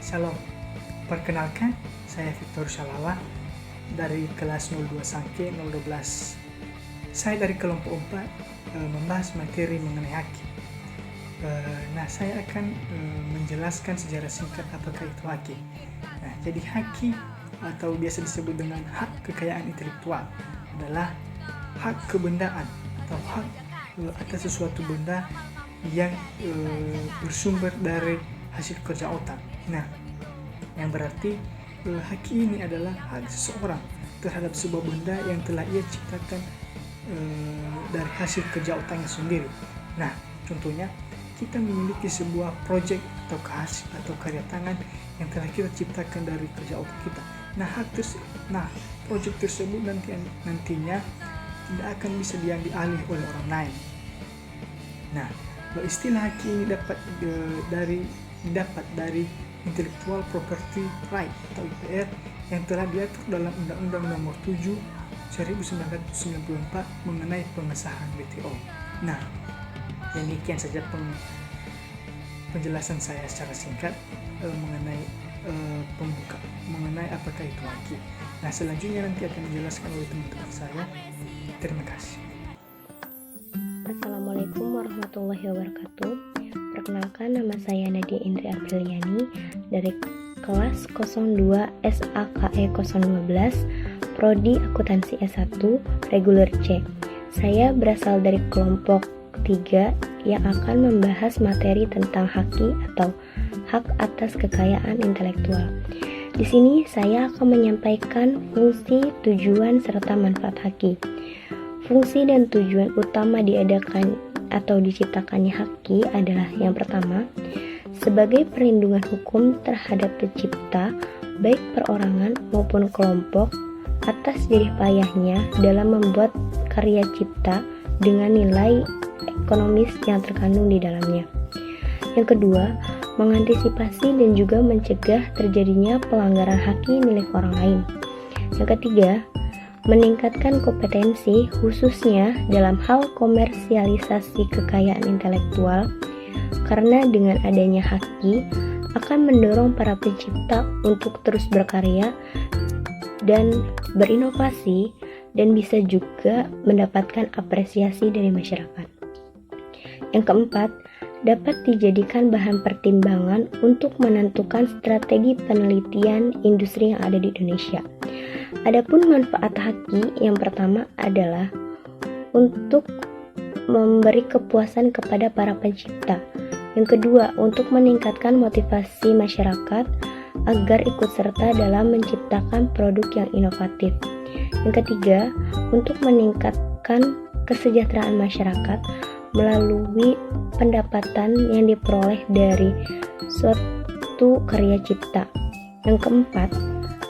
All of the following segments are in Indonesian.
Shalom, perkenalkan saya Victor Shalawa dari kelas 02 Sangke 012. Saya dari kelompok 4 membahas materi mengenai haki. Nah, saya akan menjelaskan secara singkat apakah itu haki. Nah, jadi haki atau biasa disebut dengan hak kekayaan intelektual adalah hak kebendaan atau hak atas sesuatu benda yang bersumber dari hasil kerja otak. Nah, yang berarti haki ini adalah hak seseorang terhadap sebuah benda yang telah ia ciptakan dari hasil kerja otaknya sendiri. Nah, contohnya kita memiliki sebuah proyek atau karya tangan yang telah kita ciptakan dari kerja otak kita. Nah, proyek tersebut nantinya tidak akan bisa diambil alih oleh orang lain. Nah, istilah haki ini dapat dari Intellectual Property Right atau IPR yang telah diatur dalam Undang-Undang Nomor 7 1994 mengenai pengesahan WTO. Nah, demikian saja penjelasan saya secara singkat mengenai apakah itu haki. Nah, selanjutnya nanti akan dijelaskan oleh teman-teman saya. Terima kasih. Assalamualaikum warahmatullahi wabarakatuh. Perkenalkan, nama saya Nadia Indri Apriliani dari kelas 02 SAKE 012 Prodi Akuntansi S1 Reguler C. Saya berasal dari kelompok 3 yang akan membahas materi tentang haki atau hak atas kekayaan intelektual. Di sini saya akan menyampaikan fungsi, tujuan, serta manfaat haki. Fungsi dan tujuan utama diadakan atau diciptakannya haki adalah yang pertama, sebagai perlindungan hukum terhadap pencipta, baik perorangan maupun kelompok, atas jerih payahnya dalam membuat karya cipta dengan nilai ekonomis yang terkandung di dalamnya. Yang kedua, mengantisipasi dan juga mencegah terjadinya pelanggaran haki milik orang lain. Yang ketiga, meningkatkan kompetensi khususnya dalam hal komersialisasi kekayaan intelektual, karena dengan adanya haki akan mendorong para pencipta untuk terus berkarya dan berinovasi dan bisa juga mendapatkan apresiasi dari masyarakat. Yang keempat, dapat dijadikan bahan pertimbangan untuk menentukan strategi penelitian industri yang ada di Indonesia. Adapun manfaat haki yang pertama adalah untuk memberi kepuasan kepada para pencipta. Yang kedua, untuk meningkatkan motivasi masyarakat agar ikut serta dalam menciptakan produk yang inovatif. Yang ketiga, untuk meningkatkan kesejahteraan masyarakat melalui pendapatan yang diperoleh dari suatu karya cipta. Yang keempat,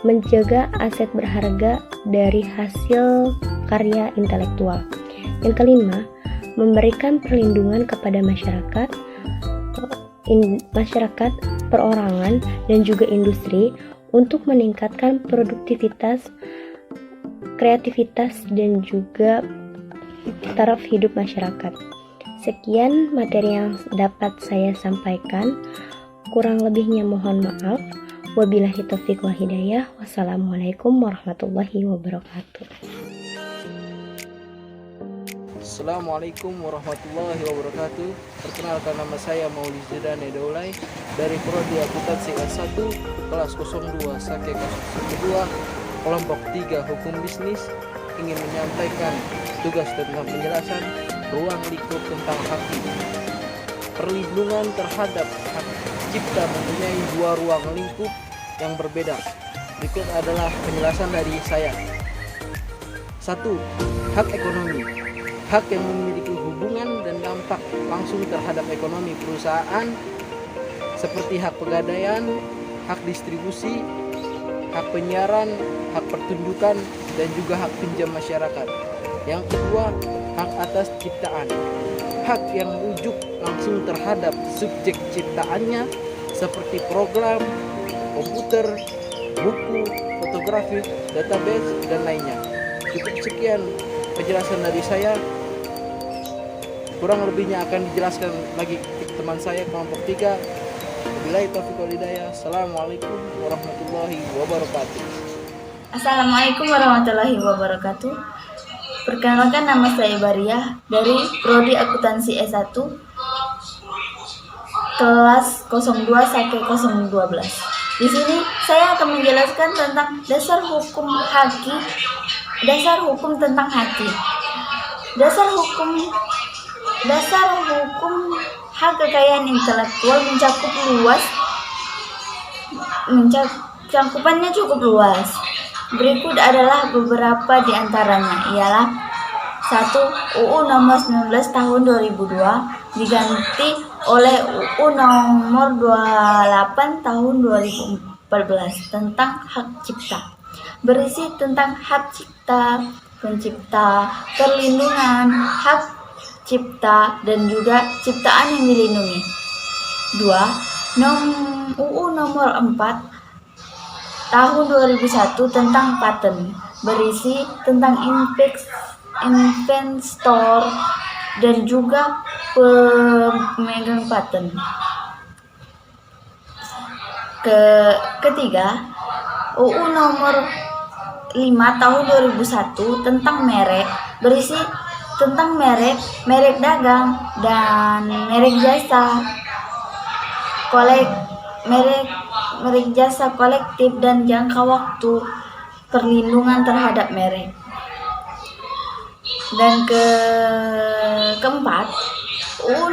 menjaga aset berharga dari hasil karya intelektual. Yang kelima, memberikan perlindungan kepada masyarakat, perorangan, dan juga industri untuk meningkatkan produktivitas, kreativitas, dan juga taraf hidup masyarakat. Sekian materi yang dapat saya sampaikan. Kurang lebihnya mohon maaf. Wabillahi taufiq wal hidayah. Wassalamualaikum warahmatullahi wabarakatuh. Assalamualaikum warahmatullahi wabarakatuh. Perkenalkan, nama saya Mauli Zidane Daulay dari Prodi Akuntansi S1 kelas 02 Sake 02 kelompok 3 Hukum Bisnis, ingin menyampaikan tugas tentang penjelasan ruang lingkup tentang haki. Perlindungan terhadap hak cipta mempunyai dua ruang lingkup yang berbeda. Berikut adalah penjelasan dari saya. 1. Hak ekonomi. Hak yang memiliki hubungan dan dampak langsung terhadap ekonomi perusahaan seperti hak pegadaian, hak distribusi, hak penyiaran, hak pertunjukan, dan juga hak pinjam masyarakat. Yang kedua, hak atas ciptaan. Hak yang merujuk langsung terhadap subjek ciptaannya seperti program, komputer, buku, fotografi, database, dan lainnya. Cukup sekian penjelasan dari saya. Kurang lebihnya akan dijelaskan lagi teman saya kelompok 3. Wabillahi taufiq wal hidayah. Assalamualaikum warahmatullahi wabarakatuh. Assalamualaikum warahmatullahi wabarakatuh. Perkenalkan, nama saya Bariah dari Prodi Akuntansi S1 kelas 02 Sake 012. Di sini saya akan menjelaskan tentang dasar hukum tentang haki. Dasar hukum hak kekayaan intelektual cakupannya cukup luas. Berikut adalah beberapa di antaranya, ialah 1. UU nomor 19 tahun 2002 diganti oleh UU nomor 28 tahun 2014 tentang hak cipta. Berisi tentang hak cipta, pencipta, perlindungan hak cipta, dan juga ciptaan yang dilindungi. 2. UU nomor 4 tahun 2001 tentang paten, berisi tentang inventor dan juga pemegang paten. Ketiga, UU nomor 5 tahun 2001 tentang merek, berisi tentang merek dagang dan merek jasa merek jasa kolektif dan jangka waktu perlindungan terhadap merek. Dan keempat, UU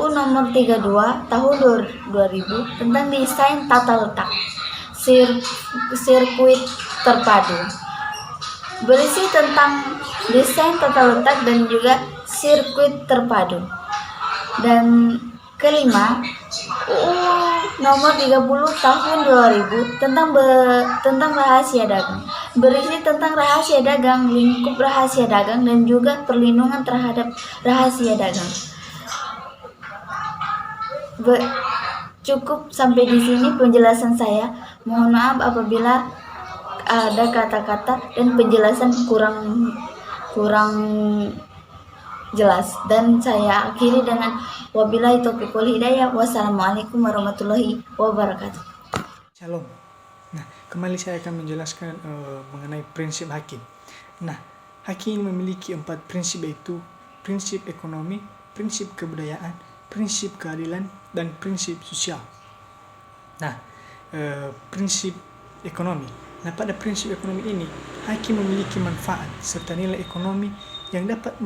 nomor 32 tahun 2000 tentang desain tata letak sirkuit terpadu, berisi tentang desain tata letak dan juga sirkuit terpadu. Dan kelima, UU nomor 30 tahun 2000 tentang rahasia dagang, berisi tentang rahasia dagang, lingkup rahasia dagang, dan juga perlindungan terhadap rahasia dagang. Cukup sampai di sini penjelasan saya. Mohon maaf apabila ada kata-kata dan penjelasan kurang jelas, dan saya akhiri dengan wabillahi taufiq wal hidayah. Wassalamualaikum warahmatullahi wabarakatuh. Shalom. Nah, kembali saya akan menjelaskan mengenai prinsip hakim. Nah, hakim memiliki 4 prinsip, yaitu prinsip ekonomi, prinsip kebudayaan, prinsip keadilan, dan prinsip sosial. Nah, prinsip ekonomi. Nah, pada prinsip ekonomi ini, hakim memiliki manfaat serta nilai ekonomi yang dapat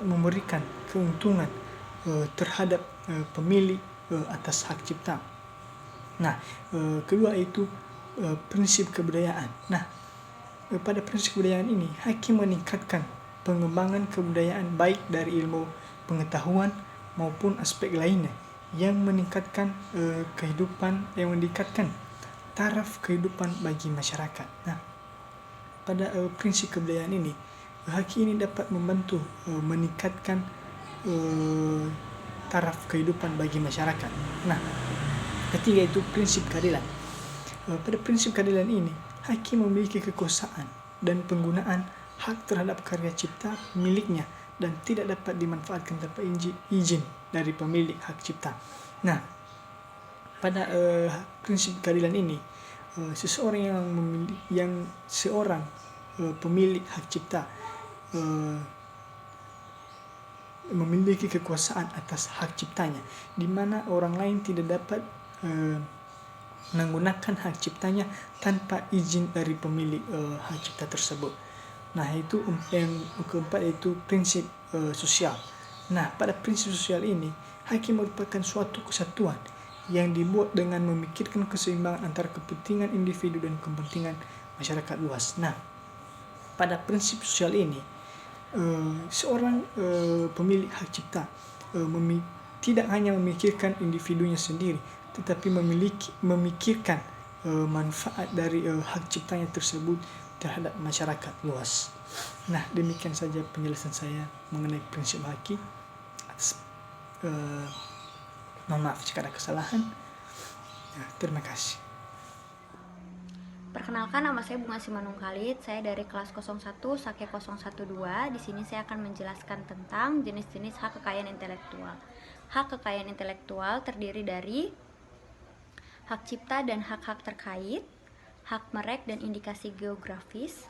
memberikan keuntungan terhadap pemilik atas hak cipta. Nah, kedua itu prinsip kebudayaan. Nah, pada prinsip kebudayaan ini, hakim meningkatkan pengembangan kebudayaan baik dari ilmu pengetahuan maupun aspek lainnya yang meningkatkan taraf kehidupan bagi masyarakat. Nah, pada prinsip kebudayaan ini, hakim ini dapat membantu meningkatkan taraf kehidupan bagi masyarakat. Nah, ketiga itu prinsip keadilan. Pada prinsip keadilan ini, hakim memiliki kekuasaan dan penggunaan hak terhadap karya cipta miliknya dan tidak dapat dimanfaatkan tanpa izin dari pemilik hak cipta. Nah, pada prinsip keadilan ini, seorang pemilik hak cipta memiliki kekuasaan atas hak ciptanya, di mana orang lain tidak dapat menggunakan hak ciptanya tanpa izin dari pemilik hak cipta tersebut. Nah, itu yang keempat, yaitu prinsip sosial. Nah, pada prinsip sosial ini, hakim merupakan suatu kesatuan yang dibuat dengan memikirkan keseimbangan antara kepentingan individu dan kepentingan masyarakat luas. Nah, pada prinsip sosial ini, seorang pemilik hak cipta tidak hanya memikirkan individunya sendiri, tetapi memikirkan manfaat dari hak ciptanya tersebut terhadap masyarakat luas. Nah, demikian saja penjelasan saya mengenai prinsip hakim. Mohon maaf jika ada kesalahan. Terima kasih. Perkenalkan, nama saya Bunga Simanung Khalid. Saya dari kelas 01 Sake 012. Di sini saya akan menjelaskan tentang jenis-jenis hak kekayaan intelektual. Hak kekayaan intelektual terdiri dari hak cipta dan hak-hak terkait, hak merek dan indikasi geografis,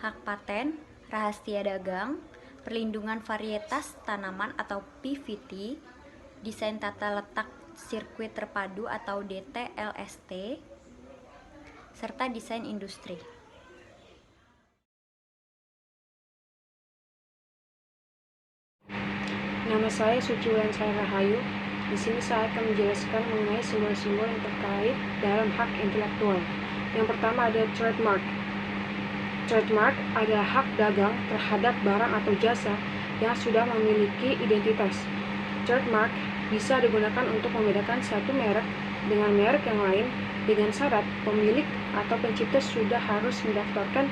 hak paten, rahasia dagang, perlindungan varietas tanaman atau PVT, desain tata letak sirkuit terpadu atau DTLST, serta desain industri. Nama saya Suci Wulandari Rahayu. Di sini saya akan menjelaskan mengenai simbol-simbol yang terkait dalam hak intelektual. Yang pertama ada trademark. Trademark adalah hak dagang terhadap barang atau jasa yang sudah memiliki identitas. Trademark bisa digunakan untuk membedakan satu merek dengan merek yang lain dengan syarat pemilik atau pencipta sudah harus mendaftarkan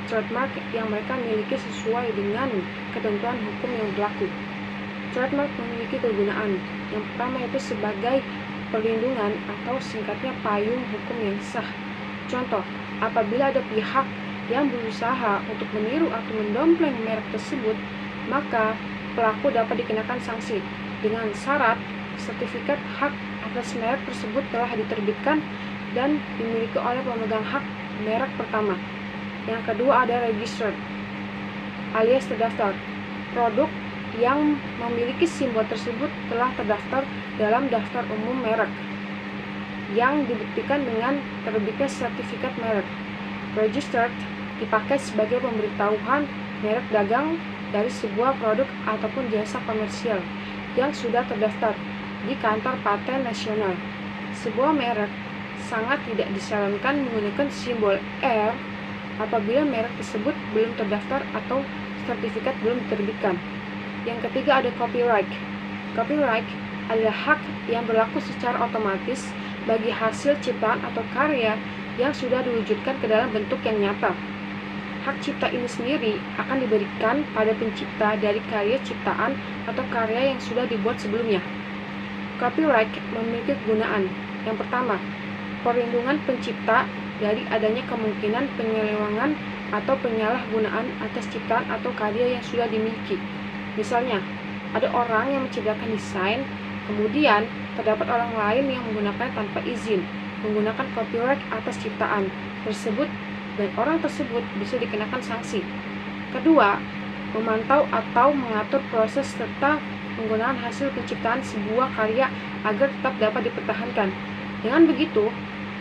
trademark yang mereka miliki sesuai dengan ketentuan hukum yang berlaku. Trademark memiliki kegunaan. Yang pertama yaitu sebagai perlindungan atau singkatnya payung hukum yang sah. Contoh, apabila ada pihak yang berusaha untuk meniru atau mendompleng merek tersebut, maka pelaku dapat dikenakan sanksi dengan syarat sertifikat hak atas merek tersebut telah diterbitkan dan dimiliki oleh pemegang hak merek pertama. Yang kedua ada registered alias terdaftar. Produk yang memiliki simbol tersebut telah terdaftar dalam daftar umum merek yang dibuktikan dengan terbitnya sertifikat merek. Registered dipakai sebagai pemberitahuan merek dagang dari sebuah produk ataupun jasa komersial yang sudah terdaftar di kantor paten nasional. Sebuah merek sangat tidak disarankan menggunakan simbol R apabila merek tersebut belum terdaftar atau sertifikat belum diterbitkan. Yang ketiga ada copyright. Copyright adalah hak yang berlaku secara otomatis bagi hasil ciptaan atau karya yang sudah diwujudkan ke dalam bentuk yang nyata. Hak cipta ini sendiri akan diberikan pada pencipta dari karya ciptaan atau karya yang sudah dibuat sebelumnya. Copyright memiliki kegunaan. Yang pertama, perlindungan pencipta dari adanya kemungkinan penyelewengan atau penyalahgunaan atas ciptaan atau karya yang sudah dimiliki. Misalnya, ada orang yang menciptakan desain, kemudian terdapat orang lain yang menggunakan tanpa izin, menggunakan copyright atas ciptaan tersebut, dan orang tersebut bisa dikenakan sanksi. Kedua, memantau atau mengatur proses serta penggunaan hasil penciptaan sebuah karya agar tetap dapat dipertahankan. Dengan begitu,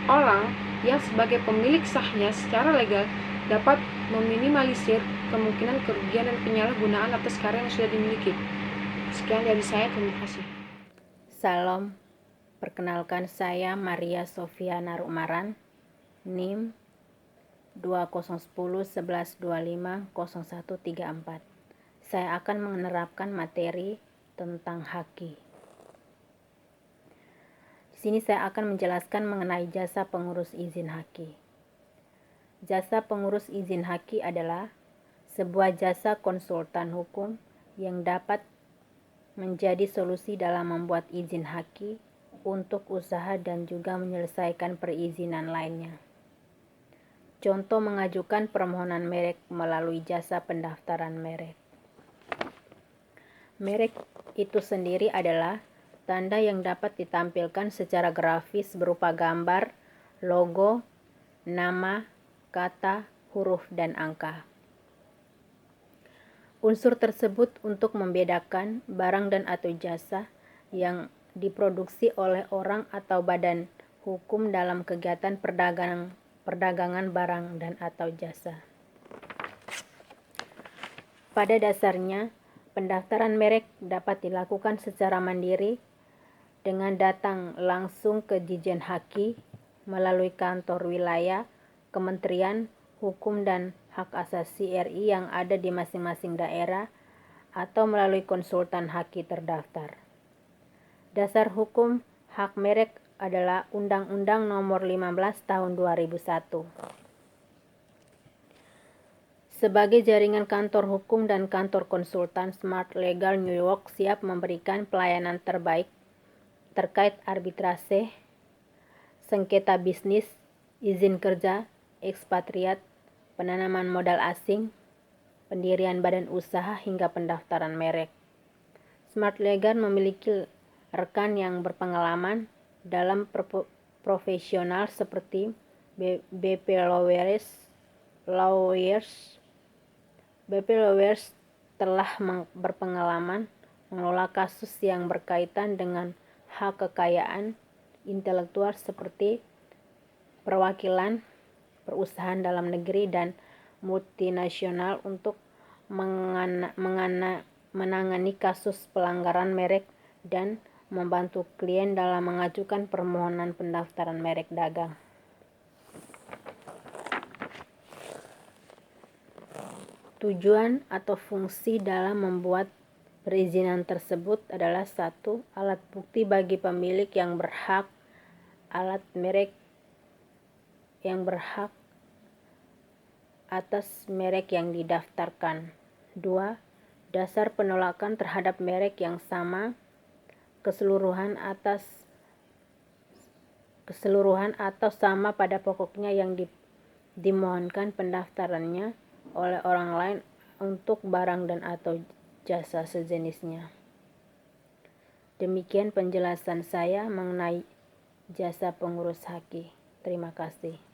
orang yang sebagai pemilik sahnya secara legal dapat meminimalisir kemungkinan kerugian dan penyalahgunaan atas karya yang sudah dimiliki. Sekian dari saya, terima kasih. Salam, perkenalkan saya Maria Sofia Narumaran, NIM 201011250134. Saya akan menerapkan materi tentang haki. Di sini saya akan menjelaskan mengenai jasa pengurus izin haki. Jasa pengurus izin haki adalah sebuah jasa konsultan hukum yang dapat menjadi solusi dalam membuat izin haki untuk usaha dan juga menyelesaikan perizinan lainnya. Contoh mengajukan permohonan merek melalui jasa pendaftaran merek. Merek itu sendiri adalah tanda yang dapat ditampilkan secara grafis berupa gambar, logo, nama, kata, huruf, dan angka. Unsur tersebut untuk membedakan barang dan atau jasa yang diproduksi oleh orang atau badan hukum dalam kegiatan perdagangan barang dan atau jasa. Pada dasarnya, pendaftaran merek dapat dilakukan secara mandiri dengan datang langsung ke Ditjen Haki melalui kantor wilayah, Kementerian Hukum dan Hak Asasi RI yang ada di masing-masing daerah atau melalui konsultan haki terdaftar. Dasar hukum hak merek adalah Undang-Undang Nomor 15 Tahun 2001. Sebagai jaringan kantor hukum dan kantor konsultan, Smart Legal New York siap memberikan pelayanan terbaik terkait arbitrase, sengketa bisnis, izin kerja, ekspatriat, penanaman modal asing, pendirian badan usaha hingga pendaftaran merek. Smart Legal memiliki rekan yang berpengalaman dalam profesional seperti BP Lawyers telah berpengalaman mengelola kasus yang berkaitan dengan hak kekayaan intelektual seperti perwakilan perusahaan dalam negeri dan multinasional untuk menangani kasus pelanggaran merek dan membantu klien dalam mengajukan permohonan pendaftaran merek dagang. Tujuan atau fungsi dalam membuat perizinan tersebut adalah 1. Alat bukti bagi pemilik yang berhak alat merek yang berhak atas merek yang didaftarkan. 2. Dasar penolakan terhadap merek yang sama keseluruhan atau sama pada pokoknya yang dimohonkan pendaftarannya oleh orang lain untuk barang dan atau jasa sejenisnya. Demikian penjelasan saya mengenai jasa pengurus haki. Terima kasih.